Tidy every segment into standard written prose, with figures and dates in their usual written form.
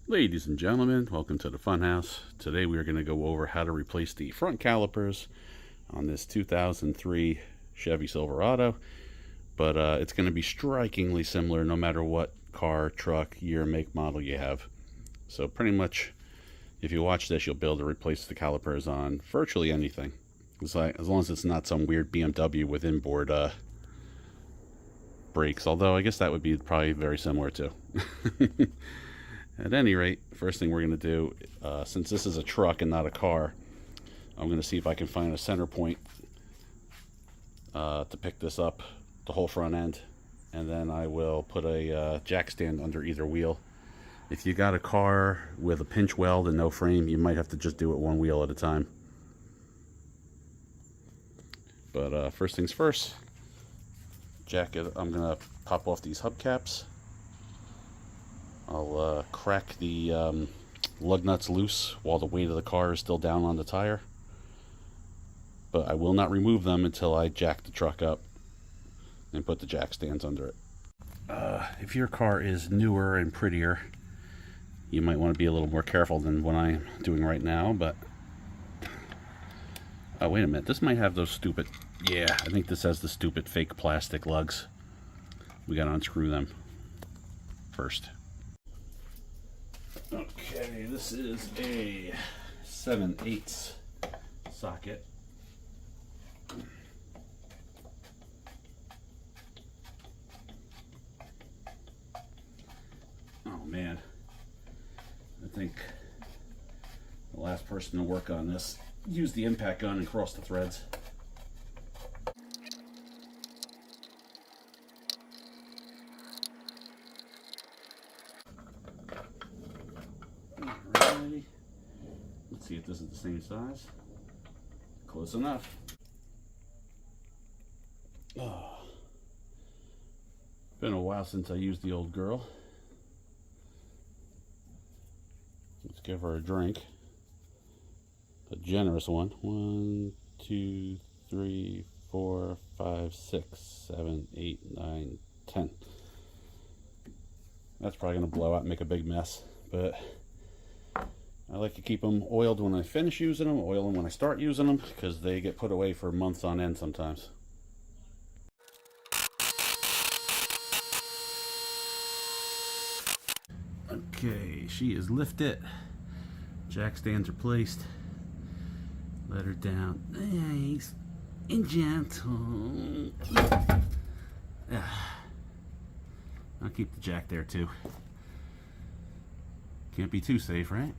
Ladies and gentlemen, welcome to the Funhouse. Today we are going to go over how to replace the front calipers on this 2003 Chevy Silverado, but it's going to be strikingly similar no matter what car, truck, year, make, model you have. So pretty much, if you watch this, you'll be able to replace the calipers on virtually anything. It's like, as long as it's not some weird BMW with inboard brakes, although I guess that would be probably very similar too. At any rate, first thing we're going to do, since this is a truck and not a car, I'm going to see if I can find a center point to pick this up, the whole front end, and then I will put a jack stand under either wheel. If you got a car with a pinch weld and no frame, you might have to just do it one wheel at a time. But first things first, I'm going to pop off these hubcaps. I'll crack the lug nuts loose while the weight of the car is still down on the tire. But I will not remove them until I jack the truck up and put the jack stands under it. If your car is newer and prettier, you might want to be a little more careful than what I'm doing right now, but... Oh, wait a minute. This might have those stupid... Yeah, I think this has the stupid fake plastic lugs. We gotta unscrew them first. Okay, this is a 7/8 socket. Oh man, I think the last person to work on this used the impact gun and crossed the threads. Let's see if this is the same size. Close enough. Oh. Been a while since I used the old girl. Let's give her a drink. A generous one. 1, 2, 3, 4, 5, 6, 7, 8, 9, 10. That's probably going to blow out and make a big mess, but I like to keep them oiled when I finish using them, oil them when I start using them, because they get put away for months on end sometimes. Okay, she is lifted. Jack stands are placed. Let her down nice and gentle. I'll keep the jack there too. Can't be too safe, right?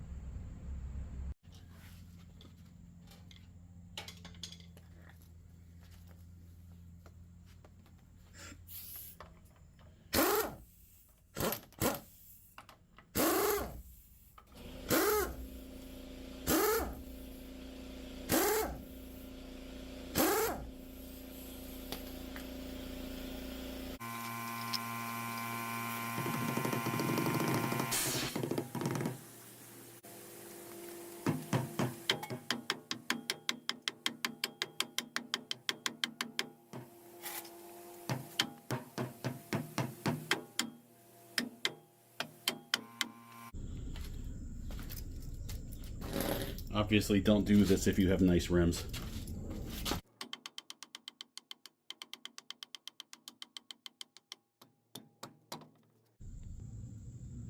Obviously, don't do this if you have nice rims.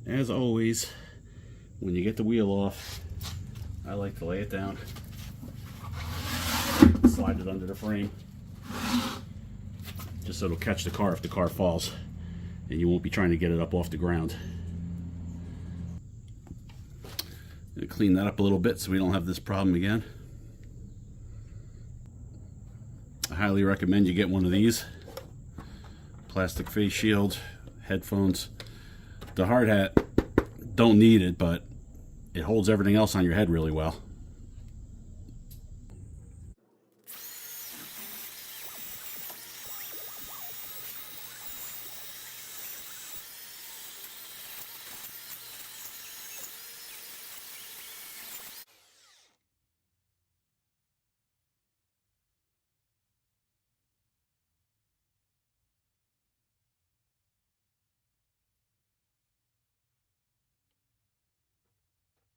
As always, when you get the wheel off, I like to lay it down, slide it under the frame, just so it'll catch the car if the car falls, and you won't be trying to get it up off the ground. Gonna clean that up a little bit so we don't have this problem again. I highly recommend you get one of these. Plastic face shield, headphones. The hard hat, don't need it, but it holds everything else on your head really well.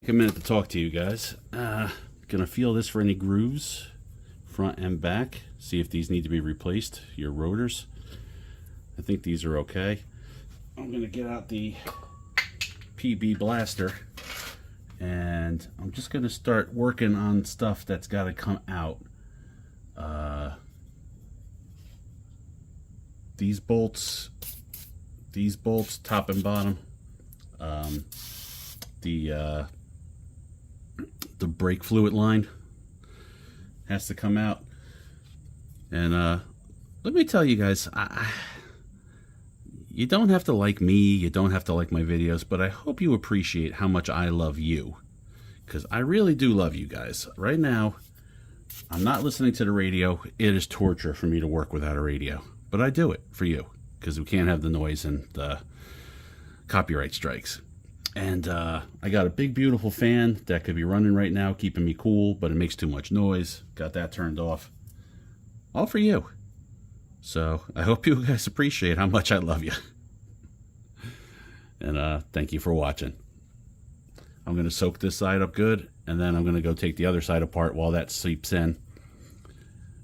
take a minute to talk to you guys. Gonna feel this for any grooves, front and back. See if these need to be replaced, your rotors. I think these are okay. I'm gonna get out the PB blaster and I'm just gonna start working on stuff that's gotta come out. These bolts, top and bottom. The brake fluid line has to come out. And let me tell you guys, you don't have to like me, you don't have to like my videos, but I hope you appreciate how much I love you, because I really do love you guys. Right now, I'm not listening to the radio. It is torture for me to work without a radio, but I do it for you because we can't have the noise and the copyright strikes. And I got a big beautiful fan that could be running right now, keeping me cool, but it makes too much noise. Got that turned off. All for you. So I hope you guys appreciate how much I love you. And thank you for watching. I'm going to soak this side up good, and then I'm going to go take the other side apart while that seeps in.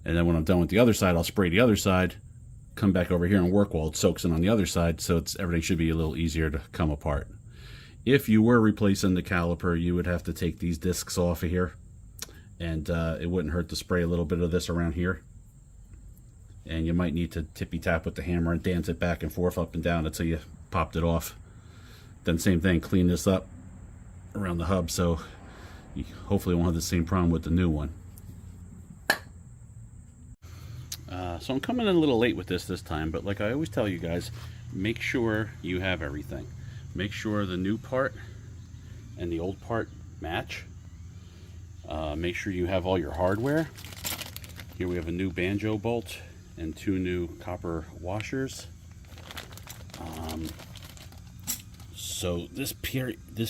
And then when I'm done with the other side, I'll spray the other side, come back over here and work while it soaks in on the other side, so everything should be a little easier to come apart. If you were replacing the caliper, you would have to take these discs off of here, and it wouldn't hurt to spray a little bit of this around here. And you might need to tippy tap with the hammer and dance it back and forth, up and down until you popped it off. Then same thing, clean this up around the hub so you hopefully won't have the same problem with the new one. So I'm coming in a little late with this time, but like I always tell you guys, make sure you have everything. Make sure the new part and the old part match. Make sure you have all your hardware. Here we have a new banjo bolt and 2 new copper washers. So this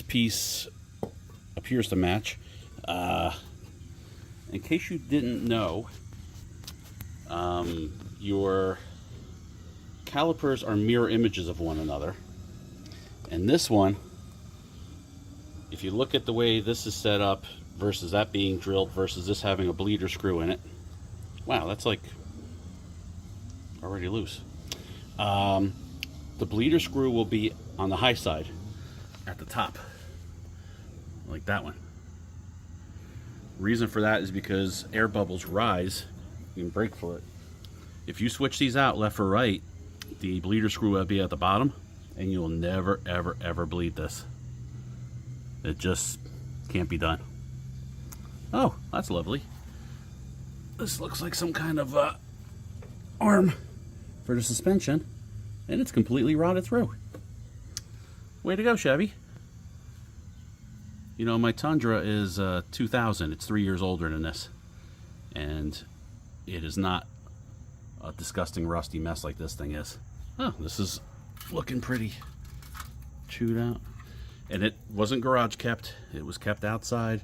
piece appears to match. In case you didn't know, your calipers are mirror images of one another. And this one, if you look at the way this is set up versus that being drilled versus this having a bleeder screw in it, wow, that's like already loose. The bleeder screw will be on the high side at the top, like that one. Reason for that is because air bubbles rise in brake fluid. If you switch these out left or right, the bleeder screw will be at the bottom, and you'll never ever ever bleed this. It just can't be done. Oh, that's lovely. This looks like some kind of arm for the suspension, and it's completely rotted through. Way to go, Chevy. You know, my Tundra is 2000. It's 3 years older than this, and it is not a disgusting rusty mess like this thing is. Oh, this is looking pretty chewed out. And it wasn't garage kept. It was kept outside.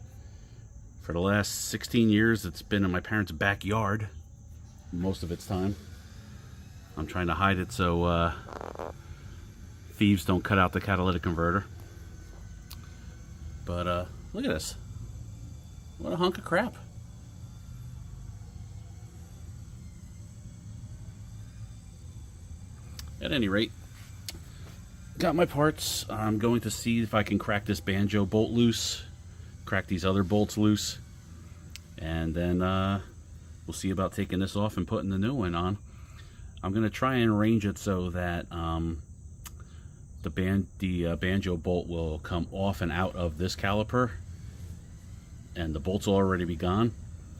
For the last 16 years, it's been in my parents' backyard most of its time. I'm trying to hide it so thieves don't cut out the catalytic converter. But look at this. What a hunk of crap. At any rate, got my parts. I'm going to see if I can crack this banjo bolt loose, crack these other bolts loose, and then we'll see about taking this off and putting the new one on. I'm going to try and arrange it so that the banjo bolt will come off and out of this caliper, and the bolts will already be gone.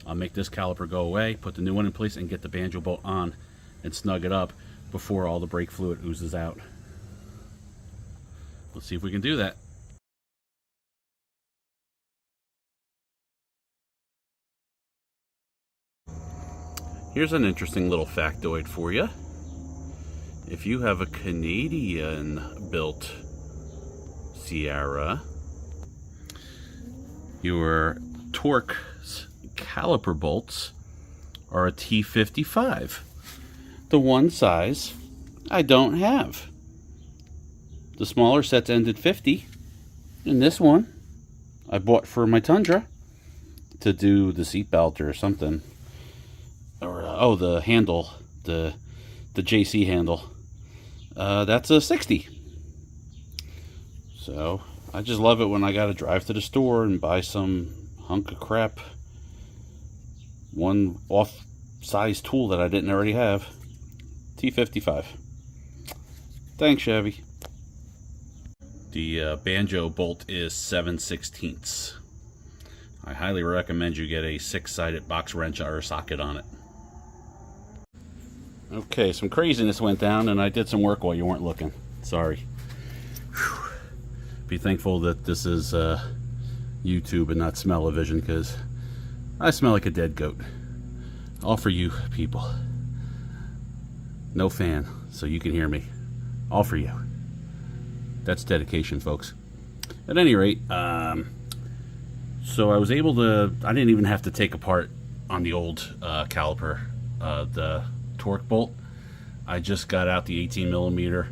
I'll make this caliper go away, put the new one in place, and get the banjo bolt on and snug it up before all the brake fluid oozes out. Let's see if we can do that. Here's an interesting little factoid for you. If you have a Canadian-built Sierra, your torque caliper bolts are a T55. The one size I don't have. The smaller sets end at 50, and this one I bought for my Tundra to do the seatbelt or something. Or, oh, the handle, the JC handle. That's a 60. So, I just love it when I gotta drive to the store and buy some hunk of crap. One off-size tool that I didn't already have. T55. Thanks, Chevy. The banjo bolt is 7/16. I highly recommend you get a 6-sided box wrench or socket on it. Okay, some craziness went down and I did some work while you weren't looking. Sorry. Whew. Be thankful that this is YouTube and not smell-o-vision, because I smell like a dead goat. All for you people. No fan, so you can hear me. All for you. That's dedication, folks. At any rate, so I was able to, I didn't even have to take apart on the old caliper, the torque bolt. I just got out the 18mm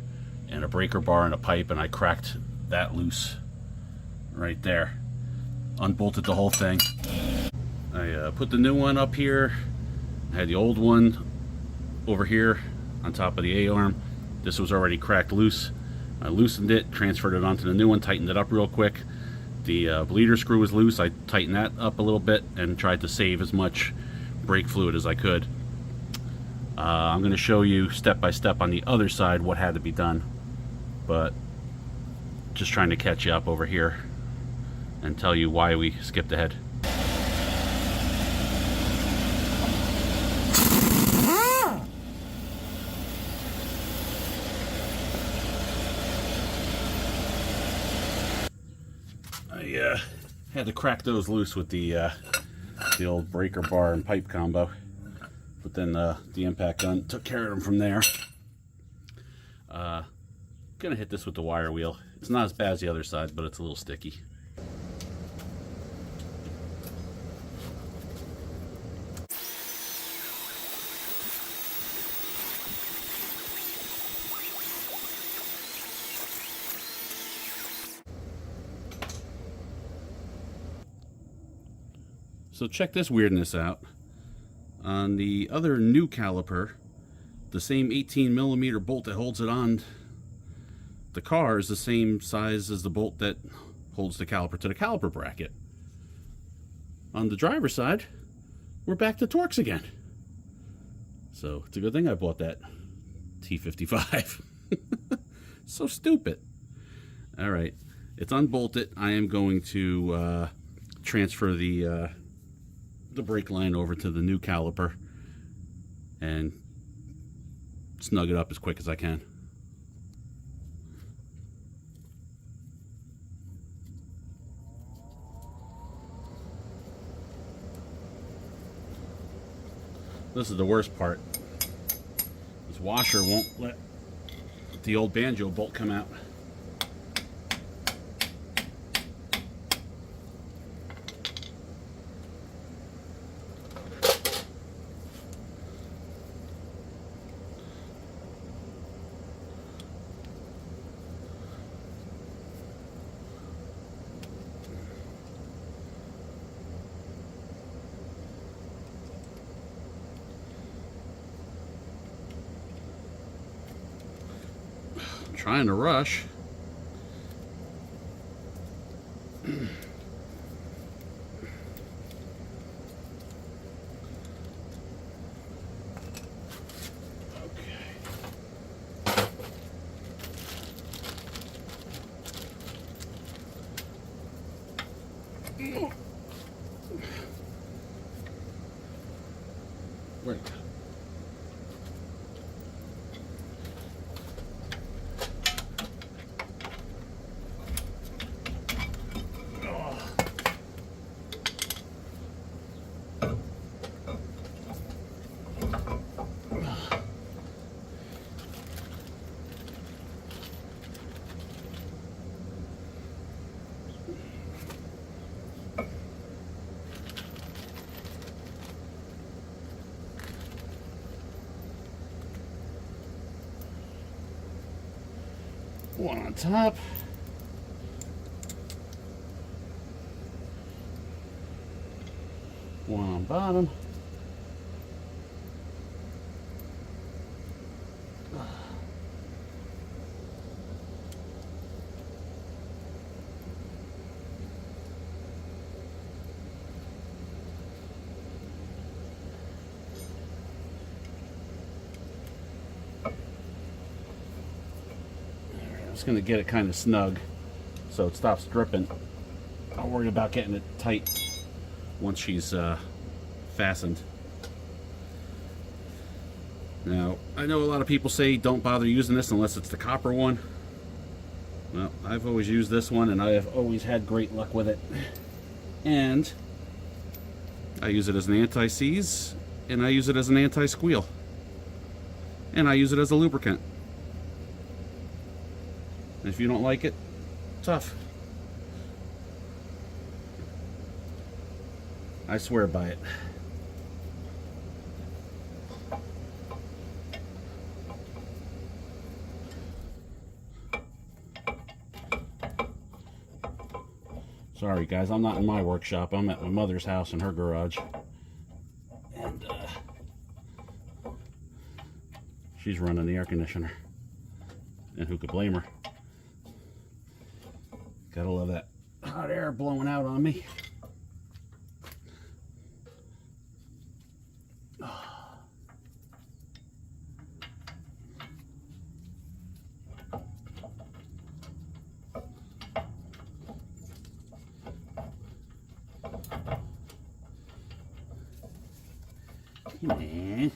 and a breaker bar and a pipe, and I cracked that loose right there. Unbolted the whole thing. I put the new one up here. I had the old one over here on top of the A-arm. This was already cracked loose. I loosened it, transferred it onto the new one, tightened it up real quick. The bleeder screw was loose. I tightened that up a little bit and tried to save as much brake fluid as I could. I'm going to show you step by step on the other side what had to be done, but just trying to catch you up over here and tell you why we skipped ahead. I had to crack those loose with the old breaker bar and pipe combo, but then the impact gun took care of them from there. Gonna hit this with the wire wheel. It's not as bad as the other side, but it's a little sticky. So check this weirdness out. On the other new caliper, the same 18mm bolt that holds it on the car is the same size as the bolt that holds the caliper to the caliper bracket. On the driver's side, we're back to Torx again. So it's a good thing I bought that T55. So stupid. All right, it's unbolted. I am going to transfer the brake line over to the new caliper and snug it up as quick as I can. This is the worst part. This washer won't let the old banjo bolt come out. Trying to rush. Where'd it go? One on top. one on bottom. I'm just going to get it kind of snug so it stops dripping. I'm worried about getting it tight once she's fastened. Now, I know a lot of people say don't bother using this unless it's the copper one. Well, I've always used this one and I have always had great luck with it. And I use it as an anti-seize, and I use it as an anti-squeal. And I use it as a lubricant. If you don't like it, tough. I swear by it. Sorry guys, I'm not in my workshop. I'm at my mother's house in her garage. And she's running the air conditioner. And who could blame her? Gotta love that hot air blowing out on me. Man.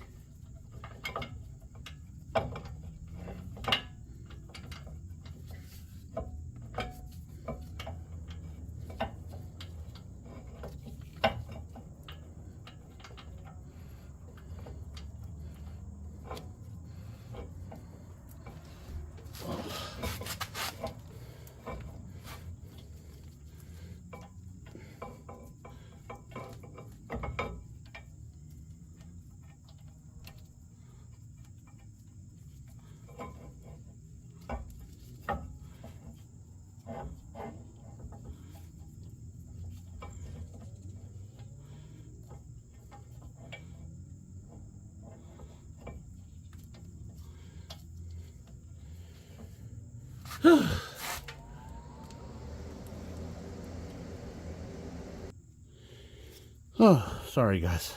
Oh, sorry guys.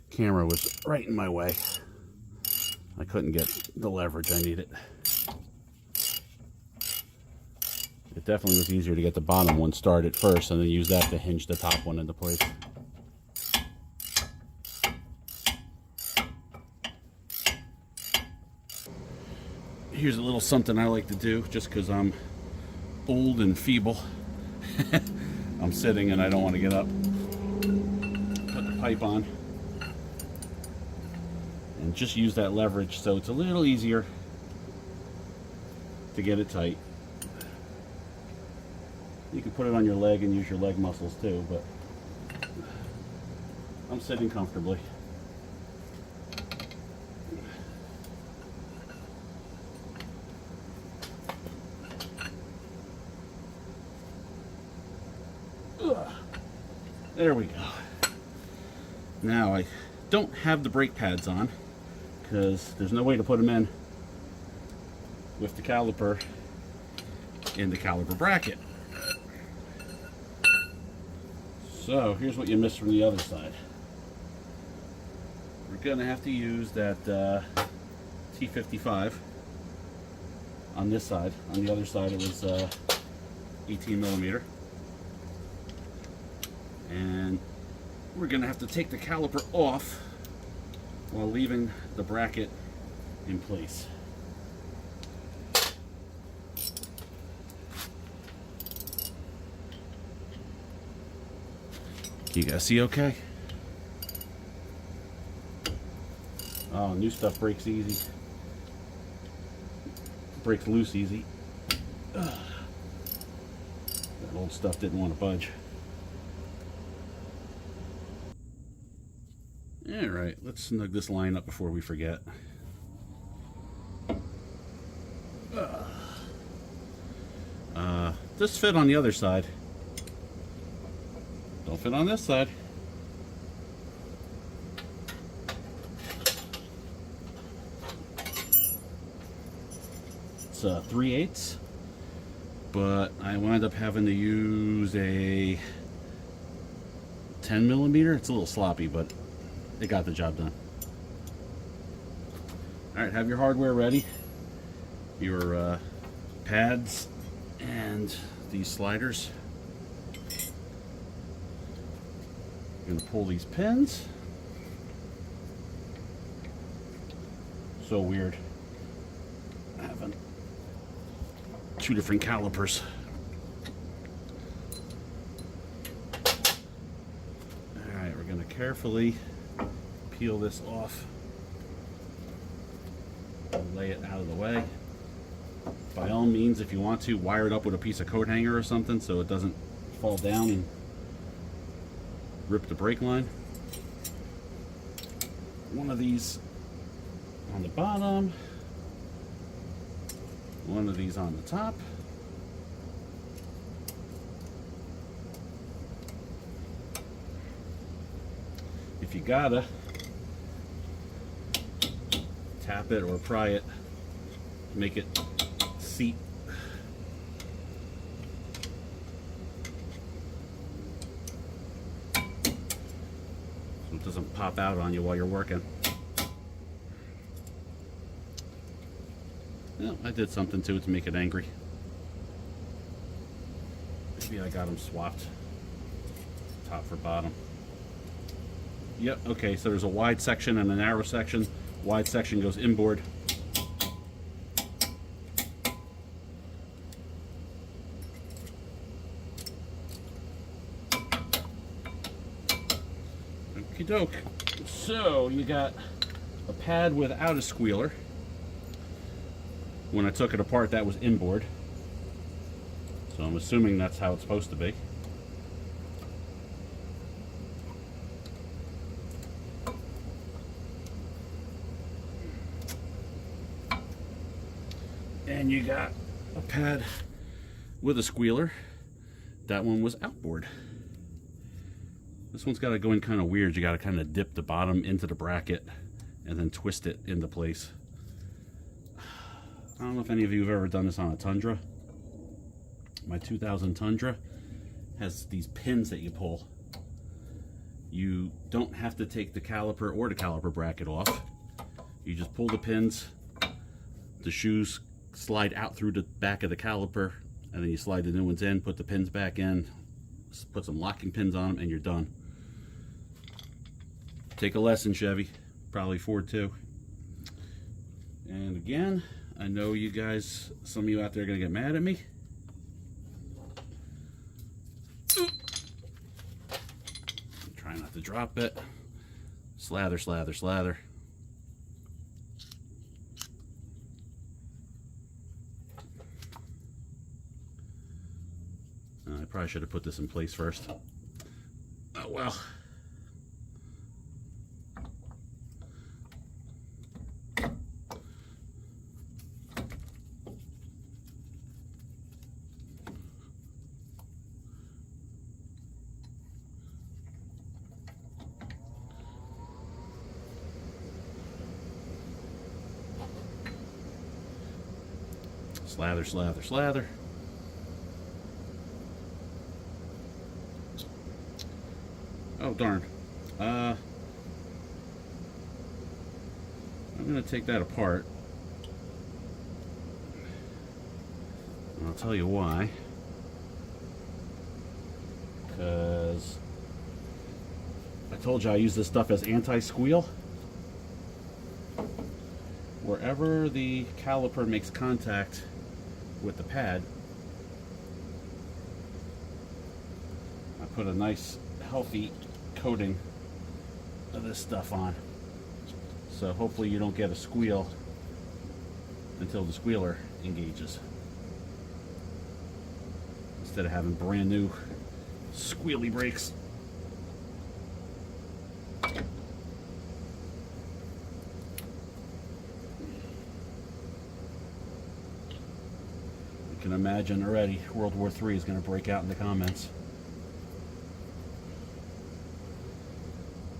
Camera was right in my way. I couldn't get the leverage I needed. It definitely was easier to get the bottom one started first and then use that to hinge the top one into place. Here's a little something I like to do just because I'm old and feeble. I'm sitting and I don't want to get up. Put the pipe on and just use that leverage so it's a little easier to get it tight. You can put it on your leg and use your leg muscles too, but I'm sitting comfortably. There we go. Now I don't have the brake pads on because there's no way to put them in with the caliper in the caliper bracket. So here's what you miss from the other side. We're gonna have to use that T55 on this side. On the other side it was 18 millimeter. And we're going to have to take the caliper off while leaving the bracket in place. Can you guys see okay? Oh, new stuff breaks easy. Breaks loose easy. That old stuff didn't want to budge. Alright, let's snug this line up before we forget. This fit on the other side. Don't fit on this side. it's 3/8, but I wound up having to use a 10 millimeter. It's a little sloppy, but it got the job done. All right, have your hardware ready, your pads and these sliders. You're gonna pull these pins. So weird having two different calipers. All right, we're gonna carefully peel this off and lay it out of the way. By all means, if you want to, wire it up with a piece of coat hanger or something so it doesn't fall down and rip the brake line. One of these on the bottom, one of these on the top. If you gotta, tap it or pry it, make it seat. So it doesn't pop out on you while you're working. Well, I did something to it to make it angry. Maybe I got them swapped, top for bottom. Yep, okay, so there's a wide section and a narrow section. Wide section goes inboard. Okie doke. So you got a pad without a squealer. When I took it apart, that was inboard. So I'm assuming that's how it's supposed to be. And you got a pad with a squealer. That one was outboard. This one's got to go in kind of weird. You got to kind of dip the bottom into the bracket and then twist it into place. I don't know if any of you have ever done this on a Tundra. My 2000 Tundra has these pins that you pull. You don't have to take the caliper or the caliper bracket off. You just pull the pins. The shoes slide out through the back of the caliper, and then you slide the new ones in, put the pins back in, put some locking pins on them, and you're done. Take a lesson, Chevy. Probably Ford too. And again, I know you guys, some of you out there are going to get mad at me. Try not to drop it. Slather, slather, slather. I probably should have put this in place first. Oh well. Slather, slather, slather. Oh, darn. I'm going to take that apart. And I'll tell you why. Because I told you I use this stuff as anti-squeal. Wherever the caliper makes contact with the pad, I put a nice healthy coating of this stuff on, so hopefully you don't get a squeal until the squealer engages, instead of having brand new squealy brakes. You can imagine already World War III is going to break out in the comments.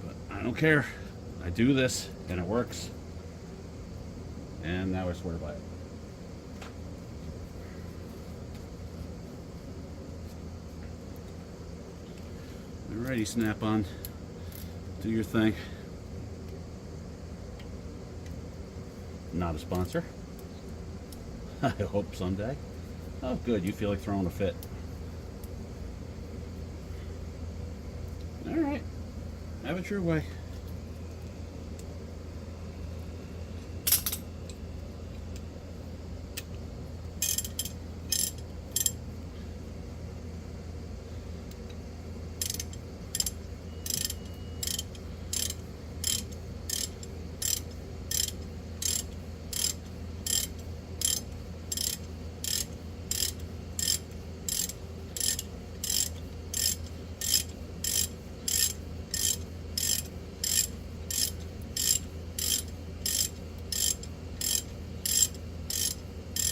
But I don't care. I do this and it works. And now I swear by it. Alrighty, Snap-on. Do your thing. Not a sponsor. I hope someday. Oh, good. You feel like throwing a fit. Alright. Have it your way.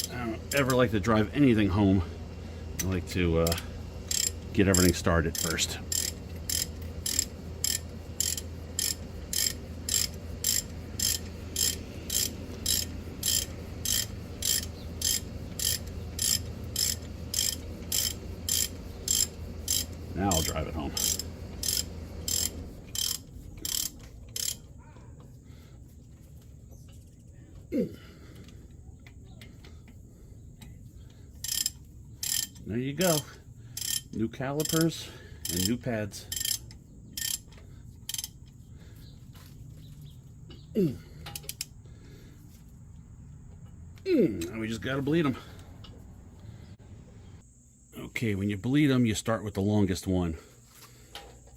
I don't ever like to drive anything home. I like to get everything started first. Now I'll drive it home. There you go. New calipers and new pads. Now we just gotta bleed them. Okay, when you bleed them, you start with the longest one.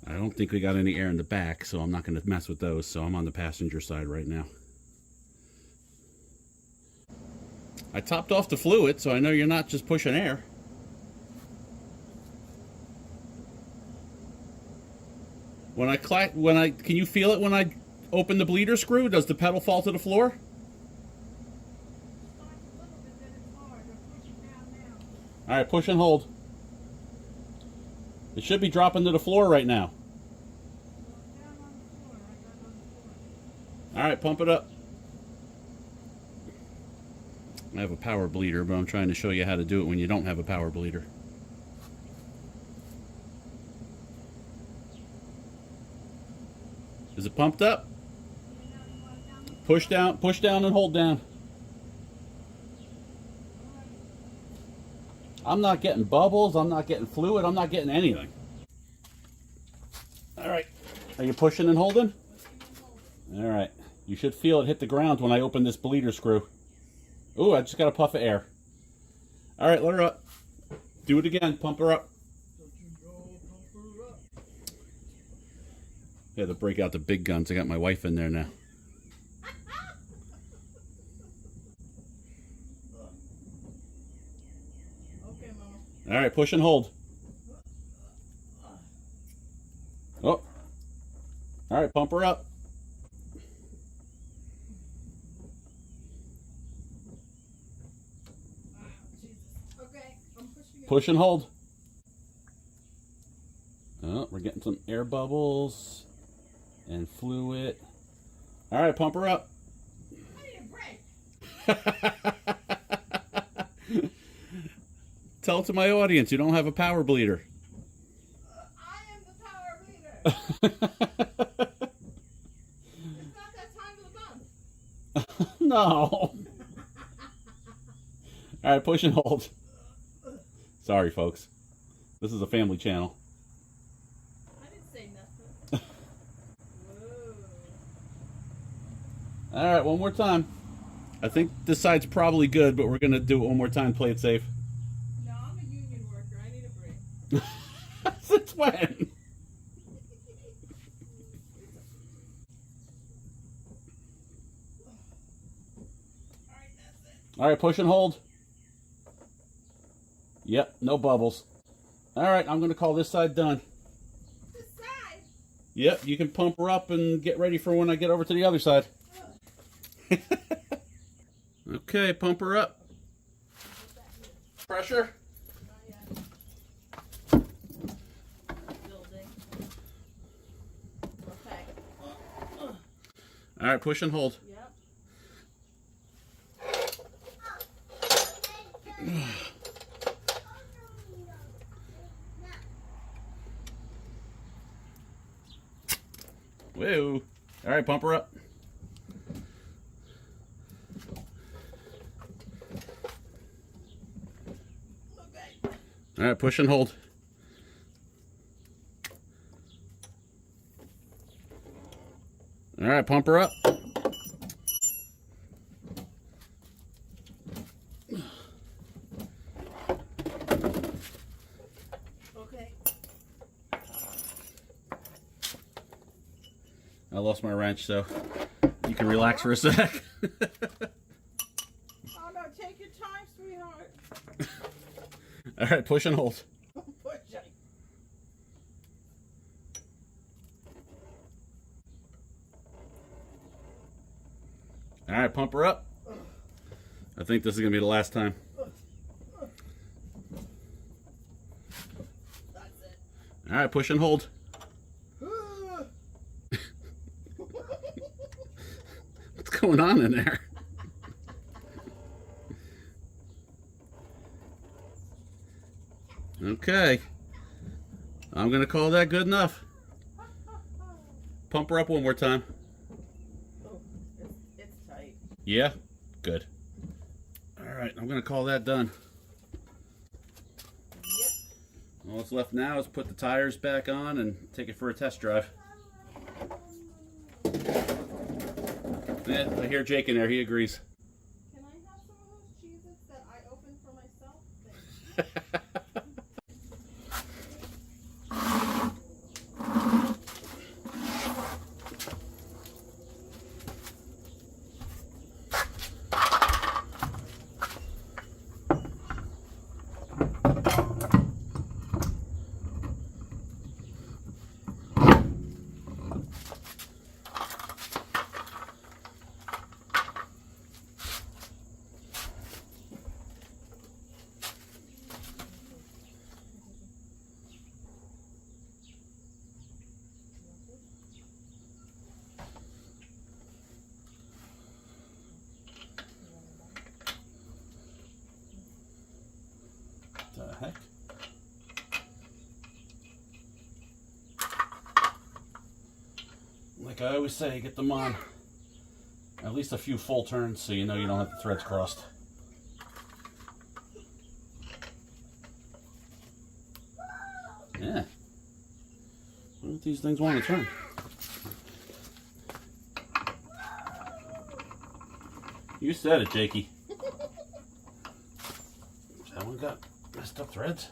I don't think we got any air in the back, so I'm not gonna mess with those, so I'm on the passenger side right now. I topped off the fluid, so I know you're not just pushing air. Can you feel it when I open the bleeder screw? Does the pedal fall to the floor? All right, push and hold. It should be dropping to the floor right now. All right, pump it up. I have a power bleeder, but I'm trying to show you how to do it when you don't have a power bleeder. Is it pumped up? Push down and hold down. I'm not getting bubbles, I'm not getting fluid, I'm not getting anything. Alright, are you pushing and holding? Alright, you should feel it hit the ground when I open this bleeder screw. Ooh, I just got a puff of air. Alright, let her up. Do it again, pump her up. Yeah, to break out the big guns. I got my wife in there now. Okay, Mama. All right, push and hold. Oh. All right, pump her up. Okay, I'm pushing it. Push and hold. Oh, we're getting some air bubbles and fluid. All right, pump her up. I need a break. Tell it to my audience, you don't have a power bleeder. I am the power bleeder. It's not that time of the month. No. All right, push and hold. Sorry, folks. This is a family channel. I didn't say nothing. All right, one more time. I think this side's probably good, but we're going to do it one more time. Play it safe. No, I'm a union worker. I need a break. Since when? Alright, that's it. All right, push and hold. Yep, no bubbles. All right, I'm going to call this side done. This side? Yep, you can pump her up and get ready for when I get over to the other side. Okay, pump her up. Pressure. Building. Okay. All right, push and hold. Yep. Whoa. All right, pump her up. Okay. All right, push and hold. All right, pump her up. Okay. I lost my wrench, so you can relax for a sec. Oh no, take your time, sweetheart. All right, push and hold. Push it. All right, pump her up. I think this is gonna be the last time. That's it. All right, push and hold. What's going on in there? Okay. I'm gonna call that good enough. Pump her up one more time. Oh, it's tight. Yeah? Good. Alright, I'm gonna call that done. Yep. All that's left now is put the tires back on and take it for a test drive. Yeah, I hear Jake in there, he agrees. Can I have some of those cheeses that I opened for myself? The heck? Like I always say, get them on at least a few full turns so you know you don't have the threads crossed. Yeah. What if these things want to turn? You said it, Jakey. That one got messed up threads.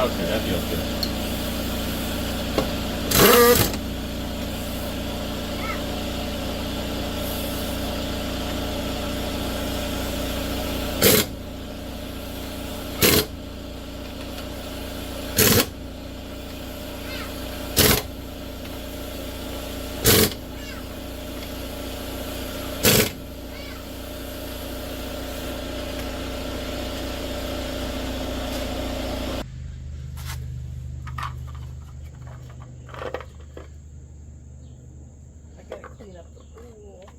Okay, that feels good. I gotta clean up the pool.